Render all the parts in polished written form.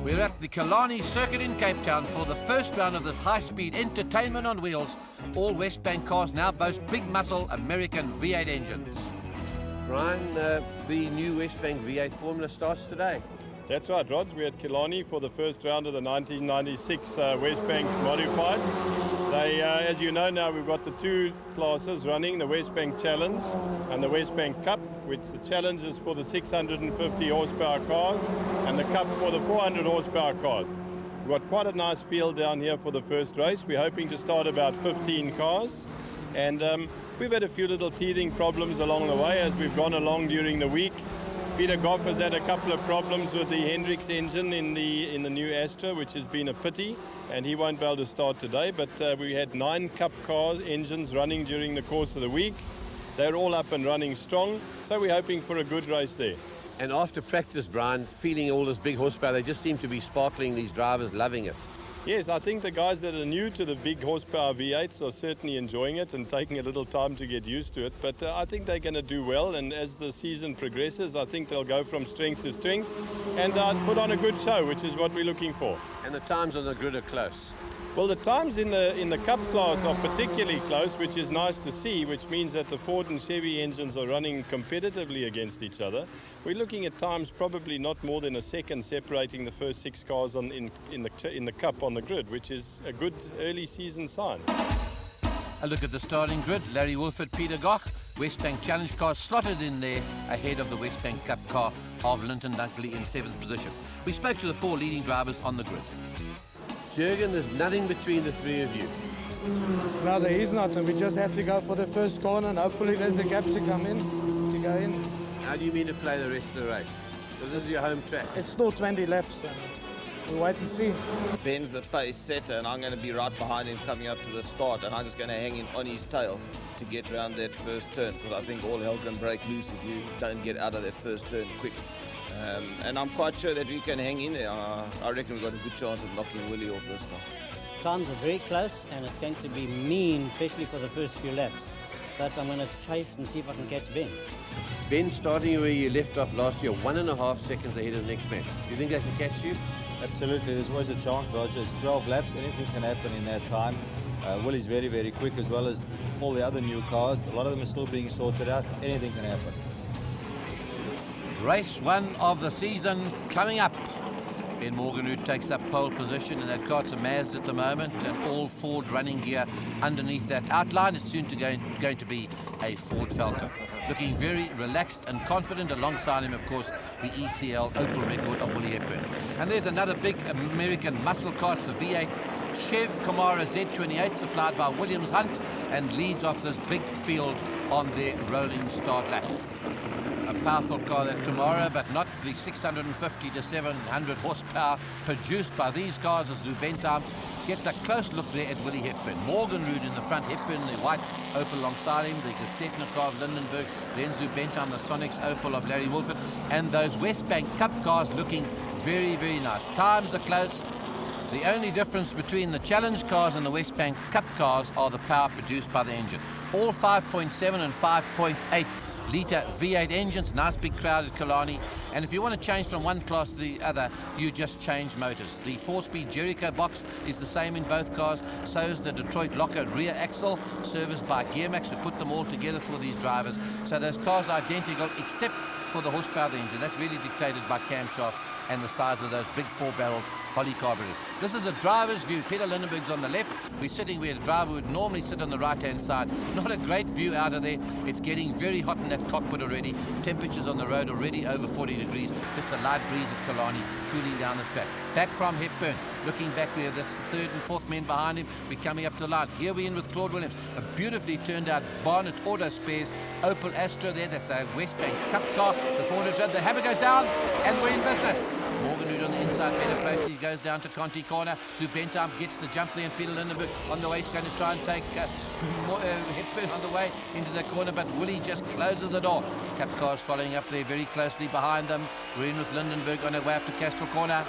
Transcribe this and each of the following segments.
We're at the Killarney circuit in Cape Town for the first round of this high-speed entertainment on wheels. All Wesbank cars now boast big muscle American V8 engines. Brian, the new Wesbank V8 formula starts today. That's right, Rods. We're at Killarney for the first round of the 1996 Wesbank Modifieds. They, as you know now, we've got the two classes running, the Wesbank Challenge and the Wesbank Cup, which the Challenge is for the 650 horsepower cars and the Cup for the 400 horsepower cars. We've got quite a nice field down here for the first race. We're hoping to start about 15 cars. And we've had a few little teething problems along the way as we've gone along during the week. Peter Goff has had a couple of problems with the Hendrix engine in the new Astra, which has been a pity, and he won't be able to start today. But we had 9 Cup cars engines running during the course of the week. They're all up and running strong, so we're hoping for a good race there. And after practice, Brian, feeling all this big horsepower, they just seem to be sparkling, these drivers loving it. Yes, I think the guys that are new to the big horsepower V8s are certainly enjoying it and taking a little time to get used to it. But I think they're going to do well, and as the season progresses, I think they'll go from strength to strength and put on a good show, which is what we're looking for. And the times on the grid are close. Well, the times in the Cup class are particularly close, which is nice to see, which means that the Ford and Chevy engines are running competitively against each other. We're looking at times probably not more than a second separating the first 6 cars in the Cup on the grid, which is a good early season sign. A look at the starting grid. Larry Wolford, Peter Goch, Wesbank Challenge cars slotted in there ahead of the Wesbank Cup car of Linton Dunkley in 7th position. We spoke to the 4 leading drivers on the grid. Jürgen, there's nothing between the 3 of you. No, there is not, and we just have to go for the first corner, and hopefully there's a gap to come in, to go in. How do you mean to play the rest of the race? So this is your home track. It's still 20 laps, and we'll wait and see. Ben's the pace setter, and I'm going to be right behind him coming up to the start, and I'm just going to hang him on his tail to get around that first turn, because I think all hell can break loose if you don't get out of that first turn quick. And I'm quite sure that we can hang in there. I reckon we've got a good chance of knocking Willie off this time. Times are very close, and it's going to be mean, especially for the first few laps. But I'm going to chase and see if I can catch Ben. Ben, starting where you left off last year, 1.5 seconds ahead of the next man. Do you think they can catch you? Absolutely, there's always a chance, Roger. It's 12 laps, anything can happen in that time. Willie's very, very quick, as well as all the other new cars. A lot of them are still being sorted out. Anything can happen. Race 1 of the season coming up. Ben Morgan, who takes up pole position, and that car's a Maz at the moment, and all Ford running gear underneath that outline. It's soon going to be a Ford Falcon. Looking very relaxed and confident. Alongside him, of course, the ECL Opel record of Willie Hepburn. And there's another big American muscle car, the V8 Chev Camaro Z28, supplied by Williams Hunt, and leads off this big field on their rolling start lap. A powerful car, that Camaro, but not the 650 to 700 horsepower produced by these cars as Zubentham gets a close look there at Willie Hepburn. Morgenrud in the front, Hepburn the white Opel alongside him, the Gestetner car of Lindenberg, then Zubentham, the Sonics Opel of Larry Wolford, and those Wesbank Cup cars looking very, very nice. Times are close. The only difference between the Challenge cars and the Wesbank Cup cars are the power produced by the engine. All 5.7 and 5.8 litre V8 engines, nice big crowd at Killarney. And if you want to change from one class to the other, you just change motors. The 4-speed Jericho box is the same in both cars. So is the Detroit Locker rear axle, serviced by Gearmax, who put them all together for these drivers. So those cars are identical except for the horsepower of the engine. That's really dictated by camshafts and the size of those big 4-barrel polycarburetors. This is a driver's view. Peter Lindenberg's on the left. We're sitting where the driver would normally sit on the right-hand side. Not a great view out of there. It's getting very hot in that cockpit already. Temperatures on the road already over 40 degrees. Just a light breeze at Killarney, cooling down the track. Back from Hepburn. Looking back there, that's the 3rd and 4th men behind him. We're coming up to the line. Here we're in with Claude Williams. A beautifully turned out Barnett Auto Spares Opel Astra there. That's a Wesbank Cup car. The 400, the hammer goes down, and we're in business. Morgenrud on the inside, better place. He goes down to Conti corner. Zubentham gets the jump there, and Peter Lindenberg on the way. He's going to try and take Hepburn on the way into the corner, but Willie just closes the door. Cup cars following up there very closely behind them. We're in with Lindenberg on the way up to Castle corner.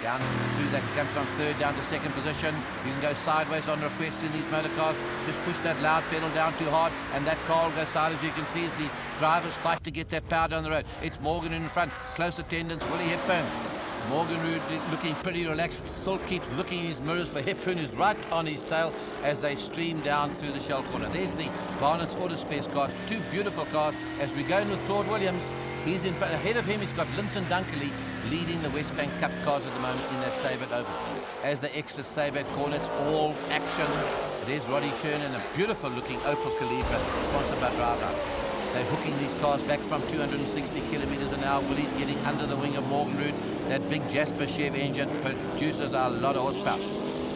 Down through that, comes from 3rd down to 2nd position. You can go sideways on request in these motor cars. Just push that loud pedal down too hard, and that car will go sideways. You can see as these drivers fight to get that power down the road. It's Morgan in front, close attendance, Willie Hepburn. Morganrood looking pretty relaxed, still keeps looking in his mirrors for Hepburn, who's right on his tail as they stream down through the shell corner. There's the Barnett's Auto Spares cars, two beautiful cars as we go in with Claude Williams. He's in front. Ahead of him, he's got Linton Dunkley leading the Wesbank Cup cars at the moment in that Sabat Open. As they exit Sabat corner, it's all action. There's Roddy Turner and a beautiful looking Opel Calibra, sponsored by Driveout. They're hooking these cars back from 260 kilometers an hour. Willie's getting under the wing of Morganrood. That big Jasper Chev engine produces a lot of horsepower.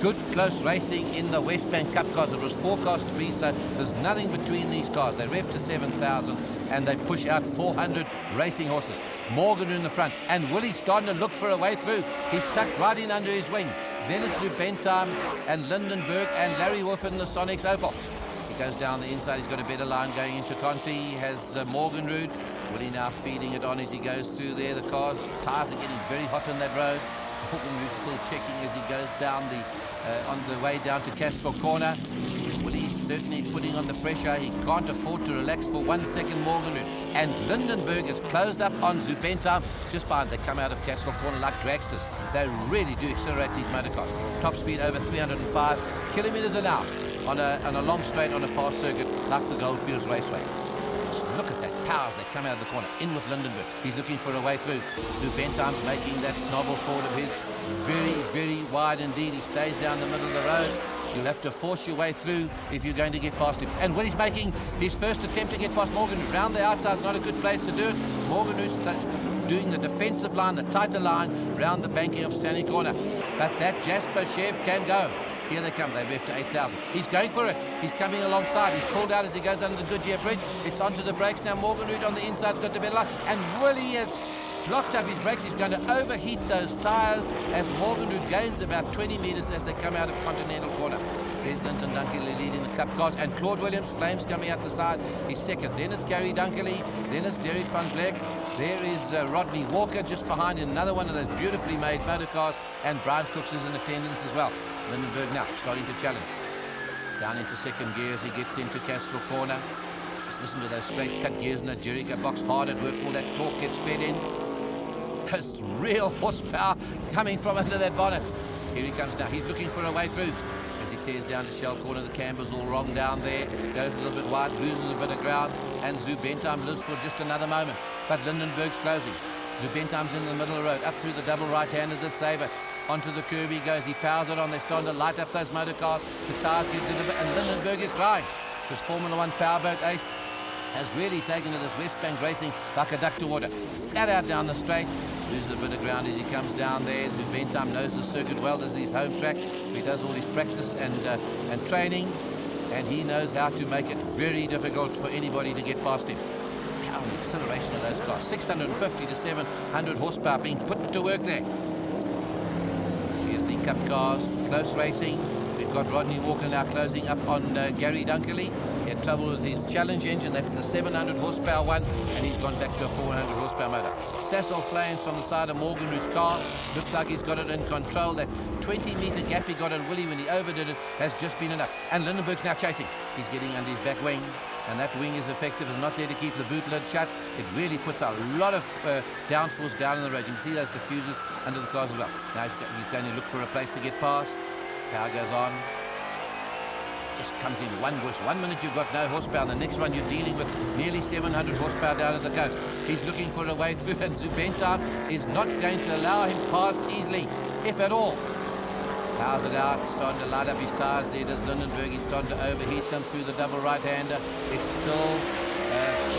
Good close racing in the Wesbank Cup cars. It was forecast to be so. There's nothing between these cars. They rev to 7,000 and they push out 400 racing horses. Morgan in the front, and Willie's starting to look for a way through. He's tucked right in under his wing. Then it's Zubentheim and Lindenberg and Larry Wolf in the Sonics Opel. As he goes down the inside, he's got a better line going into Conti. He has Morganrood. Willie now feeding it on as he goes through there. The tyres are getting very hot on that road. Morganrood still checking as he goes down on the way down to Castro Corner. Willie's certainly putting on the pressure. He can't afford to relax for 1 second, Morganrood. And Lindenberg is closed up on Zubentheim just behind. They come out of Castro Corner like dragsters. They really do accelerate these motorcars. Top speed over 305 kilometers an hour on a long straight on a fast circuit like the Goldfields Raceway. Just look at that power as they come out of the corner. In with Lindenberg. He's looking for a way through. Zubentheim making that novel forward of his very, very wide indeed. He stays down the middle of the road. You'll have to force your way through if you're going to get past him. And Willie's making his first attempt to get past Morganrood. Round the outside is not a good place to do it. Morganrood's doing the defensive line, the tighter line, round the banking of Stanley Corner. But that Jasper Chev can go. Here they come. They've left to 8,000. He's going for it. He's coming alongside. He's pulled out as he goes under the Goodyear Bridge. It's onto the brakes now. Morganrood on the inside's got the better line. And Willie has blocked up his brakes. He's going to overheat those tyres as Morganrood gains about 20 metres as they come out of Continental Corner. There's Linton Dunkley leading the Cup cars, and Claude Williams, flames coming out the side. He's second. Then it's Gary Dunkley. Then it's Derek van Vleck. There is Rodney Walker just behind in another one of those beautifully made motor cars, and Brian Cooks is in attendance as well. Lindenberg now starting to challenge. Down into second gear as he gets into Castro Corner. Just listen to those straight cut gears in the Jericho box. Hard at work. All that torque gets fed in. There's real horsepower coming from under that bonnet. Here he comes now. He's looking for a way through. As he tears down to Shell Corner, the camber's all wrong down there. Goes a little bit wide, loses a bit of ground, and Zubentheim lives for just another moment. But Lindenberg's closing. Zubentheim's in the middle of the road, up through the double right-handers at Sabre. Onto the curb he goes. He powers it on. They're starting to light up those motor cars. The tyres get delivered, and Lindenberg is trying. This Formula One powerboat ace has really taken to this Wesbank racing like a duck to water. Flat out down the straight. Loses a bit of ground as he comes down there. Zubentheim knows the circuit well. This is his home track. He does all his practice and training, and he knows how to make it very difficult for anybody to get past him. Power and acceleration of those cars. 650 to 700 horsepower being put to work there. Here's the Cup cars. Close racing. We've got Rodney Walker now closing up on Gary Dunkley. He had trouble with his challenge engine. That's the 700 horsepower one, and he's gone back to a 400 horsepower motor. Sassel flames from the side of Morganrood's car. Looks like he's got it in control. That 20-meter gap he got on Willie when he overdid it has just been enough. And Lindenberg's now chasing. He's getting under his back wing, and that wing is effective. It's not there to keep the boot lid shut. It really puts a lot of downforce down on the road. You can see those diffusers under the cars as well. Now he's going to look for a place to get past. Power goes on. Just comes in one bush. 1 minute you've got no horsepower. The next one you're dealing with nearly 700 horsepower down at the coast. He's looking for a way through, and Zubentheim is not going to allow him past easily, if at all. Powers it out, starting to light up his tyres. There does Lindenberg. He's starting to overheat them through the double right-hander. It's still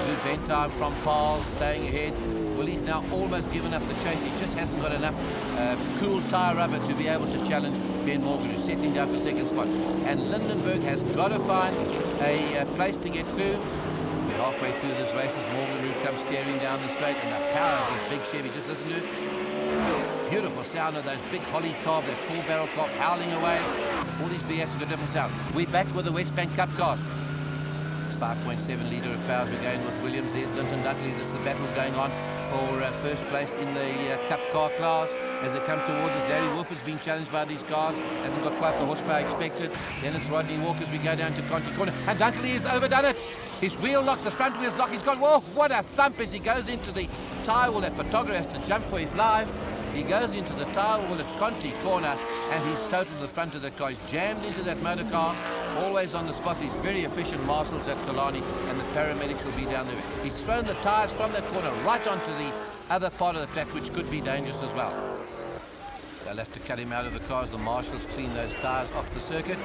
Zubentheim from Paul staying ahead. Willie's now almost given up the chase. He just hasn't got enough cool tyre rubber to be able to challenge Ben Morgan, who's settling down for second spot. And Lindenberg has got to find a place to get through. We're halfway through this race as Morganrood comes tearing down the straight, and the power of this big Chevy. Just listen to it. Beautiful sound of those big Holly carb, that 4-barrel carb howling away. All these V8s have got different sound. We're back with the Wesbank Cup cars. 5.7 litre of power as we're going with Williams. There's Linton Dunkley. This is the battle going on for first place in the Cup car class. As they come towards us, Larry Wolf has been challenged by these cars. Hasn't got quite the horsepower expected. Then it's Rodney Walker as we go down to Conti Corner. And Dunkley has overdone it. His wheel lock, the front wheel's lock. He's gone, whoa, what a thump as he goes into the tyre wall. That photographer has to jump for his life. He goes into the tire wall at Conti corner, and he's totaled the front of the car. He's jammed into that motor car, always on the spot. These very efficient marshals at Killarney, and the paramedics will be down there. He's thrown the tyres from that corner right onto the other part of the track, which could be dangerous as well. They'll have to cut him out of the car as the marshals clean those tyres off the circuit.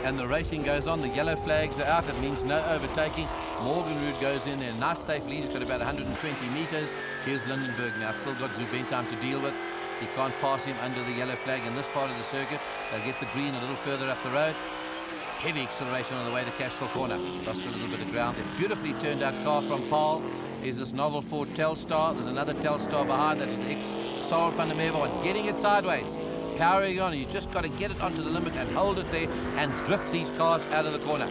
And the racing goes on. The yellow flags are out. It means no overtaking. Morgenrud goes in there. Nice safe lead. He's got about 120 metres. Here's Lindenberg now. Still got Zubentheim to deal with. He can't pass him under the yellow flag in this part of the circuit. They'll get the green a little further up the road. Heavy acceleration on the way to Cashville corner. Lost a little bit of ground there. Beautifully turned out car from Paul. Here's this novel Ford Telstar. There's another Telstar behind. That's the ex-Sorrel van der Merwe one. Getting it sideways. Powering on. You just got to get it onto the limit and hold it there and drift these cars out of the corner.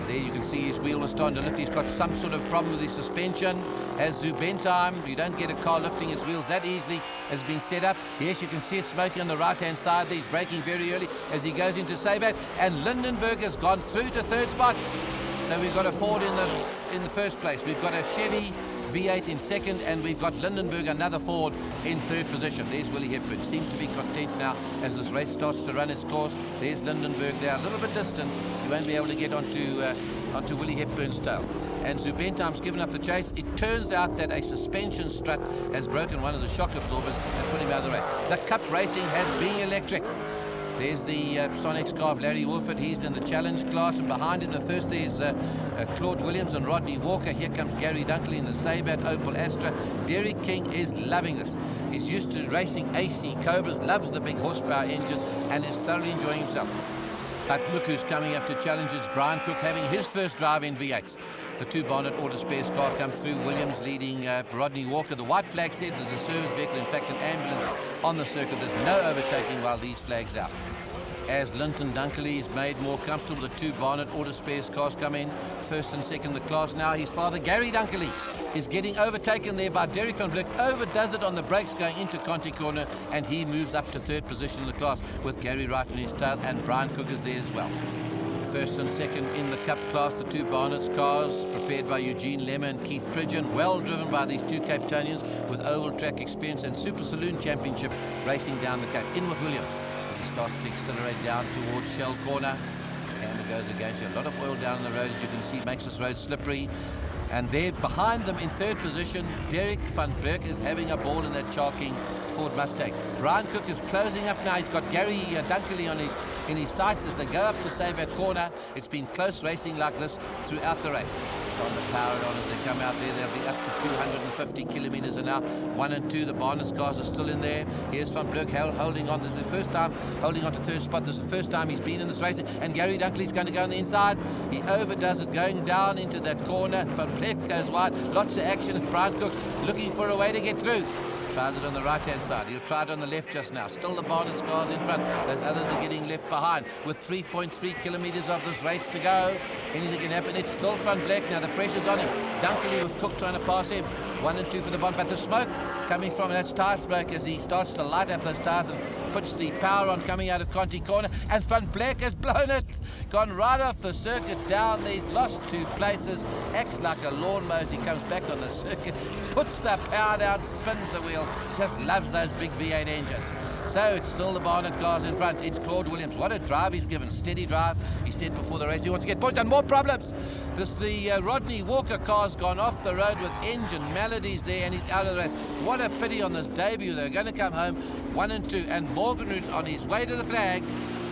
There you can see his wheel was starting to lift. He's got some sort of problem with his suspension. As Zubentheim, you don't get a car lifting its wheels that easily, has been set up. Yes, you can see it smoking on the right-hand side there. He's braking very early as he goes into Sabat. And Lindenberg has gone through to third spot. So we've got a Ford in the first place. We've got a Chevy V8 in second, and we've got Lindenberg, another Ford, in third position. There's Willie Hepburn. Seems to be content now as this race starts to run its course. There's Lindenberg there, a little bit distant. You won't be able to get onto Willie Hepburn's tail. And Zubentheim's given up the chase. It turns out that a suspension strut has broken one of the shock absorbers and put him out of the race. The Cup racing has been electric. There's the Sonex car of Larry Wolford. He's in the challenge class, and behind him the first there's Claude Williams and Rodney Walker. Here comes Gary Dunkley in the Sabat Opel Astra. Derek King is loving this. He's used to racing AC Cobras, loves the big horsepower engines, and is thoroughly enjoying himself. But look who's coming up to challenge. It's Brian Cook having his first drive in V8s. The two Barnett Auto Spares car come through. Williams leading Rodney Walker. The white flag said there's a service vehicle, in fact an ambulance on the circuit. There's no overtaking while these flags out. As Linton Dunkley is made more comfortable, the two Barnett Auto Spares cars come in. First and second the class now. His father, Gary Dunkley, is getting overtaken there by Derek van Vliet. Overdoes it on the brakes going into Conti corner, and he moves up to third position in the class with Gary right in his tail, and Brian Cook is there as well. First and second in the Cup class, the two Barnett's cars, prepared by Eugene Lemmer and Keith Pridgeon, well driven by these two Cape Townians with oval track experience and Super Saloon Championship racing down the Cape. In with Williams. He starts to accelerate down towards Shell corner. Camber goes against you. A lot of oil down the road, as you can see, makes this road slippery. And there behind them in third position, Derek van Berk is having a ball in that Charking Ford Mustang. Brian Cook is closing up now. He's got Gary Dunkley in his sights as they go up to Sabat corner. It's been close racing like this throughout the race. On the power on as they come out there, they'll be up to 250 kilometers an hour. 1 and 2, the Barnett's cars are still in there. Here's Van Berk holding on. This is the first time holding on to third spot. This is the first time he's been in this racing. And Gary Dunkley's going to go on the inside. He overdoes it going down into that corner. Van Berk goes wide. Lots of action, and Brian Cook's looking for a way to get through. Tries it on the right-hand side. He'll try it on the left just now. Still the Barnett's cars in front. Those others are getting left behind. With 3.3 kilometers of this race to go, anything can happen. It's still Van Black now. The pressure's on him. Dunkley with Cook trying to pass him. 1 and 2 for the Bond. But the smoke coming from, that's tyre smoke as he starts to light up those tyres and puts the power on coming out of Conti corner. And Van Black has blown it. Gone right off the circuit down there. He's lost 2 places. Acts like a lawnmower as he comes back on the circuit. Puts the power down, spins the wheel. Just loves those big V8 engines. So it's still the Barnett cars in front. It's Claude Williams. What a drive he's given. Steady drive. He said before the race he wants to get points and more problems. The Rodney Walker car's gone off the road with engine maladies there, and he's out of the race. What a pity on this debut. They're going to come home 1 and 2. And Morgenrud's on his way to the flag.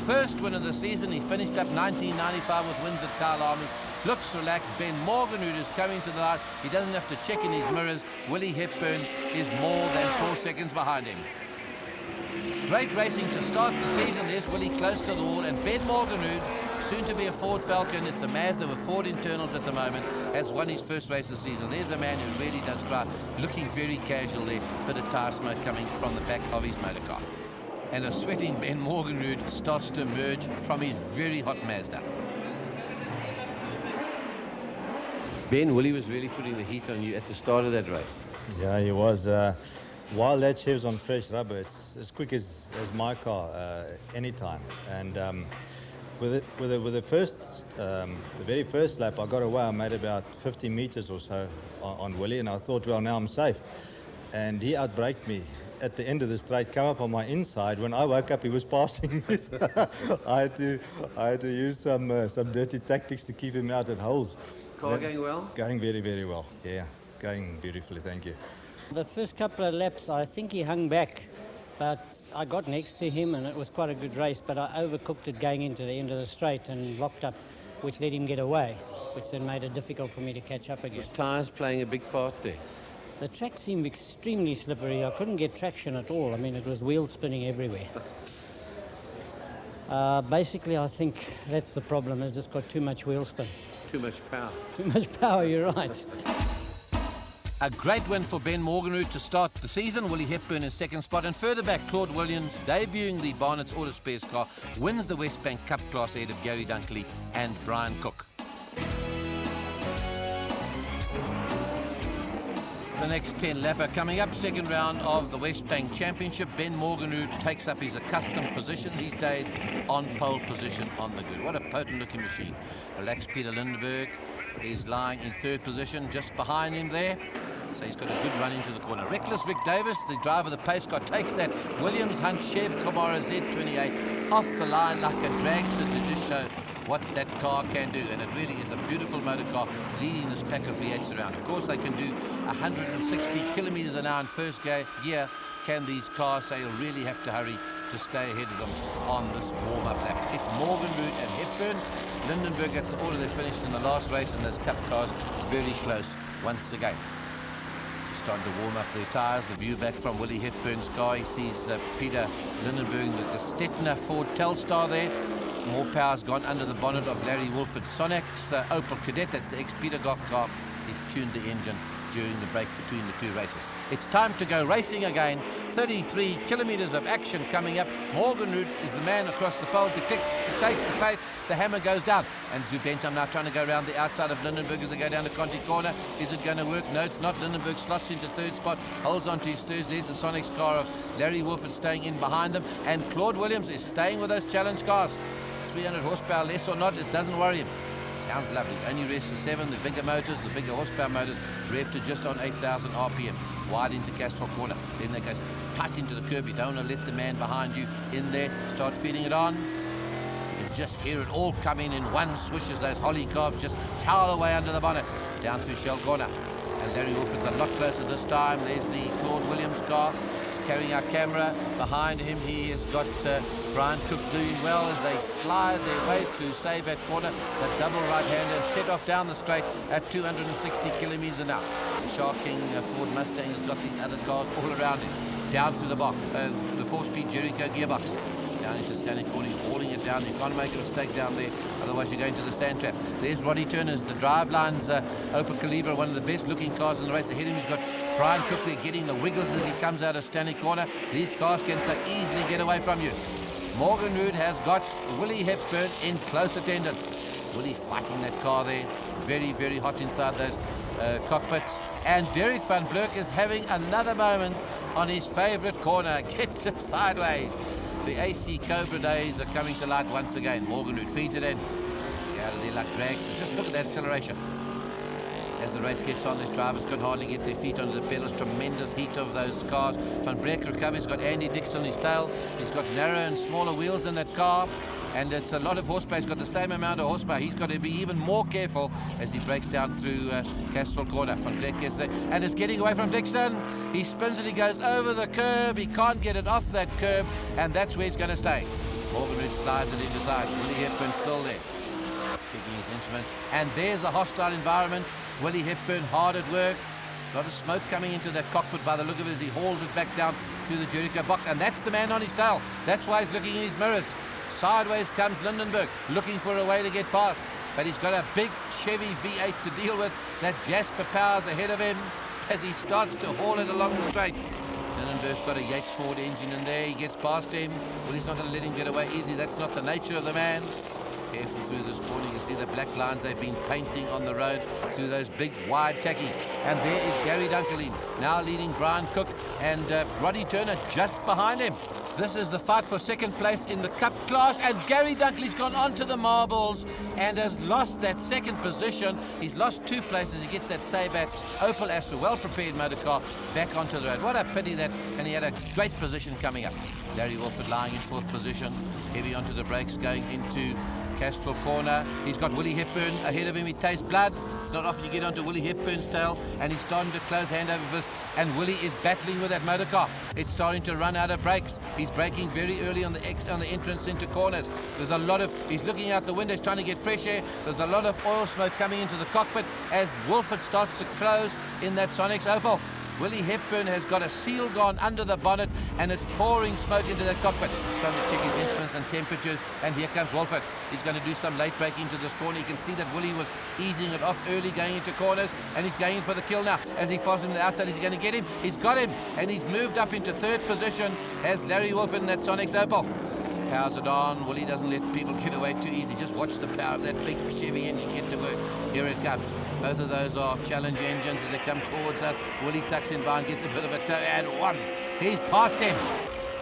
First win of the season. He finished up 1995 with wins at Killarney. Looks relaxed. Ben Morgenrud is coming to the line. He doesn't have to check in his mirrors. Willie Hepburn is more than 4 seconds behind him. Great racing to start the season. There's Willie close to the wall, and Ben Morgenrud, soon to be a Ford Falcon. It's a Mazda with Ford internals at the moment, has won his first race of the season. There's a man who really does drive, looking very casual there. Bit of tire smoke coming from the back of his motor car. And a sweating Ben Morgenrud starts to emerge from his very hot Mazda. Ben, Willie was really putting the heat on you at the start of that race. Yeah, he was. While that Chev's on fresh rubber, it's as quick as my car anytime. And with the very first lap, I got away. I made about 50 meters or so on Willie, and I thought, well, now I'm safe. And he outbraked me at the end of the straight come up on my inside. When I woke up, he was passing me. I had to use some dirty tactics to keep him out at holes. Car going well? Going very, very well. Yeah, going beautifully. Thank you. The first couple of laps, I think he hung back, but I got next to him and it was quite a good race, but I overcooked it going into the end of the straight and locked up, which let him get away, which then made it difficult for me to catch up again. Was tyres playing a big part there? The track seemed extremely slippery. I couldn't get traction at all. I mean, it was wheel spinning everywhere. Basically, I think that's the problem. It's just got too much wheel spin. Too much power. Too much power, you're right. A great win for Ben Morganroot to start the season. Willie Hepburn in second spot, and further back, Claude Williams, debuting the Barnett's Auto Spares car, wins the Wesbank Cup class ahead of Gary Dunkley and Brian Cook. The next 10 lapper coming up, second round of the Wesbank Championship. Ben Morganroot takes up his accustomed position these days on pole position on the grid. What a potent looking machine. Relaxed Peter Lindenberg is lying in third position just behind him there. So he's got a good run into the corner. Reckless Rick Davis, the driver of the pace car, takes that Williams Hunt Chev Camaro Z28 off the line like a dragster to just show what that car can do. And it really is a beautiful motor car leading this pack of V8s around. Of course, they can do 160 kilometers an hour in first gear. Can these cars, so you'll really have to hurry to stay ahead of them on this warm-up lap. It's Morganroot and Hepburn. Lindenberg gets the order they finished in the last race, and those cup cars very close once again. Starting to warm up the tyres. The view back from Willie Hepburn's car. He sees Peter Lindenberg, the Stettner Ford Telstar there. More power's gone under the bonnet of Larry Wolford Sonak's Opel Kadett. That's the ex-Peter Gok car. He tuned the engine during the break between the two races. It's time to go racing again. 33 kilometres of action coming up. Morganroot is the man across the pole to take the pace. The hammer goes down. And Zubentam now trying to go around the outside of Lindenberg as they go down the Conti corner. Is it going to work? No, it's not. Lindenberg slots into third spot, holds on to his third. There's the Sonic's car of Larry Wolford staying in behind them. And Claude Williams is staying with those challenge cars. 300 horsepower less or not, it doesn't worry him. Sounds lovely. Only rests to 7. The bigger motors, the bigger horsepower motors, rev to just on 8,000 RPM. Wide into Castrol corner. Then they go tight into the curb. You don't want to let the man behind you in there. Start feeding it on. You just hear it all come in one swish as those holly carbs just cowl away under the bonnet. Down through Shell corner. And Larry Wolford's a lot closer this time. There's the Claude Williams car. Carrying our camera. Behind him, he has got Brian Cook doing well as they slide their way through Sabat corner. That double right-hander and set off down the straight at 260 kilometres an hour. The Sharking Ford Mustang has got these other cars all around him. Down through the box, the 4-speed Jericho gearbox. Down into standing corner, hauling it down. You can't make a mistake down there, otherwise you're going to the sand trap. There's Roddy Turner's, the Drivelines Opel Calibra, one of the best looking cars in the race. Ahead of him, he's got Brian Cook there getting the wiggles as he comes out of standing corner. These cars can so easily get away from you. Morganroot has got Willie Hepburn in close attendance. Willie fighting that car there. Very, very hot inside those cockpits. And Derek van Blerk is having another moment on his favourite corner. Gets it sideways. The AC Cobra days are coming to light once again. Morganroot feeds it in. Get out of there like drags. Just look at that acceleration. As the race gets on, these drivers can hardly get their feet onto the pedals. Tremendous heat of those cars. Van Breek recovers. He's got Andy Dixon on his tail. He's got narrow and smaller wheels in that car. And it's a lot of horsepower. He's got the same amount of horsepower. He's got to be even more careful as he breaks down through Castrol corner. Van Breek gets there. And it's getting away from Dixon. He spins it. He goes over the curb. He can't get it off that curb. And that's where he's going to stay. Morganroot slides it into sight. Willie Hepburn still there. Checking his instrument. And there's a hostile environment. Willie Hepburn hard at work. A lot of smoke coming into that cockpit by the look of it as he hauls it back down to the Jericho box. And that's the man on his tail. That's why he's looking in his mirrors. Sideways comes Lindenberg, looking for a way to get past. But he's got a big Chevy V8 to deal with. That Jasper Powers ahead of him as he starts to haul it along the straight. Lindenberg's got a Yates Ford engine in there. He gets past him. Well, he's not going to let him get away easy. That's not the nature of the man. Careful through this corner. You see the black lines they've been painting on the road through those big wide tackies. And there is Gary Dunkelin, now leading Brian Cook, and Roddy Turner just behind him. This is the fight for second place in the Cup class, and Gary Dunkley's gone onto the marbles and has lost that second position. He's lost 2 places. He gets that Sabat Opel Astra, well-prepared motor car, back onto the road. What a pity that, and he had a great position coming up. Larry Wolford lying in 4th position, heavy onto the brakes, going into Castrol corner. He's got Willie Hepburn ahead of him. He tastes blood. It's not often you get onto Willie Hepburn's tail, and he's starting to close hand over fist, and Willie is battling with that motor car. It's starting to run out of brakes. He's braking very early on the entrance into corners. There's a lot of, he's looking out the window, he's trying to get fresh air. There's a lot of oil smoke coming into the cockpit as Wolford starts to close in that Sonics Opel. Willie Hepburn has got a seal gone under the bonnet, and it's pouring smoke into that cockpit. He's trying to check his instruments and temperatures, and here comes Wolford. He's going to do some late braking into this corner. You can see that Willie was easing it off early going into corners, and he's going in for the kill now. As he passes him to the outside, is he going to get him? He's got him, and he's moved up into 3rd position as Larry Wolford in that Sonics Opel. Powers it on. Willie doesn't let people get away too easy. Just watch the power of that big Chevy engine get to work. Here it comes. Both of those are challenge engines as they come towards us. Willie tucks in behind, gets a bit of a toe, and one. He's past him.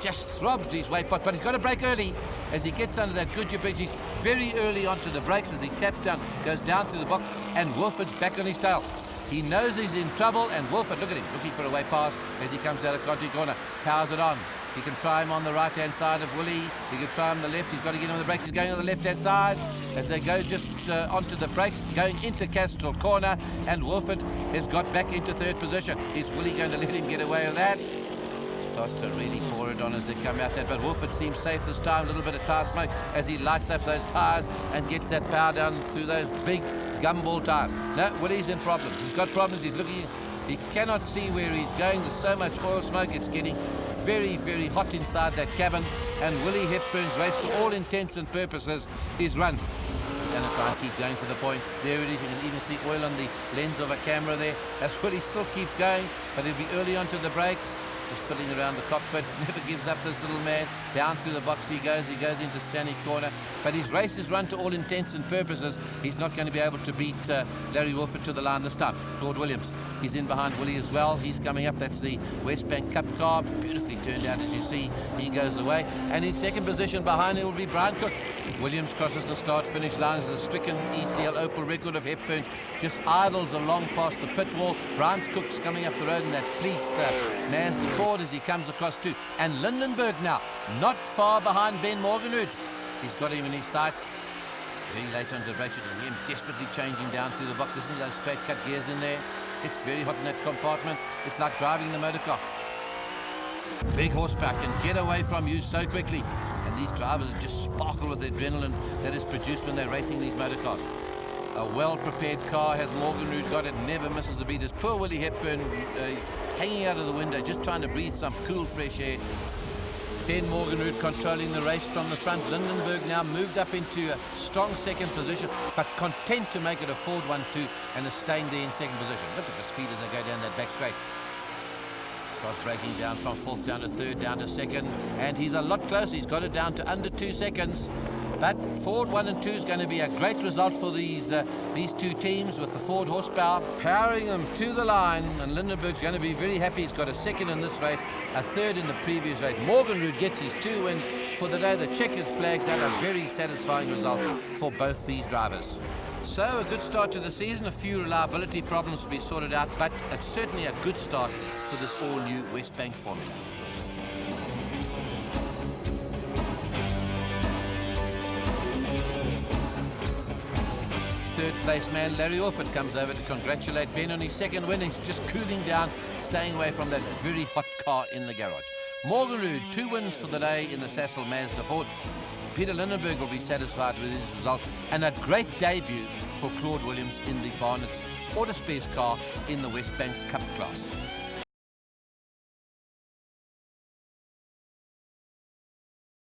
Just throbs his way past, but he's got to brake early as he gets under that Goodyear bridge. He's very early onto the brakes as he taps down, goes down through the box, and Wolford's back on his tail. He knows he's in trouble, and Wolford, look at him, looking for a way past as he comes out of Conti corner. Powers it on. He can try him on the right-hand side of Willie. He can try him on the left. He's got to get him on the brakes. He's going on the left-hand side as they go just onto the brakes, going into Castrol corner, and Wolford has got back into 3rd position. Is Willie going to let him get away with that? Starts to really pour it on as they come out there, but Wolford seems safe this time. A little bit of tyre smoke as he lights up those tyres and gets that power down through those big gumball tyres. No, Willie's in problems. He's got problems. He's looking. He cannot see where he's going. There's so much oil smoke. It's getting very, very hot inside that cabin, and Willie Hepburn's race, to all intents and purposes, is run. He's going to try and keep going for the point. There it is. You can even see oil on the lens of a camera there. As Willie still keeps going, but he'll be early onto the brakes. Just filling around the cockpit, never gives up, this little man. Down through the box he goes into Stanley corner. But his race is run to all intents and purposes. He's not going to be able to beat Larry Wolford to the line this time. Claude Williams, he's in behind Willie as well. He's coming up. That's the Wesbank Cup car. Beautifully turned out, as you see. He goes away. And in 2nd position behind him will be Brian Cook. Williams crosses the start-finish lines. The stricken ECL Opel record of Hepburn just idles along past the pit wall. Brian Cook's coming up the road in that police Mazda Ford as he comes across too. And Lindenberg now, not far behind Ben Morganrud. He's got him in his sights. Very late on the brakes. You can hear him desperately changing down through the box. Listen to those straight cut gears in there. It's very hot in that compartment. It's like driving the motor car. Big horsepower can get away from you so quickly. And these drivers just sparkle with the adrenaline that is produced when they're racing these motor cars. A well-prepared car has Morganrud got it, never misses a beat. As poor Willie Hepburn is hanging out of the window, just trying to breathe some cool, fresh air. Ben Morganrud controlling the race from the front. Lindenberg now moved up into a strong 2nd position, but content to make it a Ford 1-2 and is staying there in 2nd position. Look at the speed as they go down that back straight. Starts breaking down from 4th down to 3rd, down to 2nd, and he's a lot closer. He's got it down to under 2 seconds. But Ford 1 and 2 is going to be a great result for these two teams with the Ford horsepower powering them to the line, and Lindenberg's going to be very happy. He's got a 2nd in this race, a 3rd in the previous race. Morganrud gets his 2 wins for the day. The checkers flags out, a very satisfying result for both these drivers. So a good start to the season, a few reliability problems to be sorted out, but it's certainly a good start for this all-new Wesbank formula. Third place man Larry Wolford comes over to congratulate Ben on his 2nd win. He's just cooling down, staying away from that very hot car in the garage. Morganrud, 2 wins for the day in the Sassel Mazda Ford. Peter Lindenberg will be satisfied with his result, and a great debut for Claude Williams in the Barnett's Auto Spares car in the Wesbank Cup class.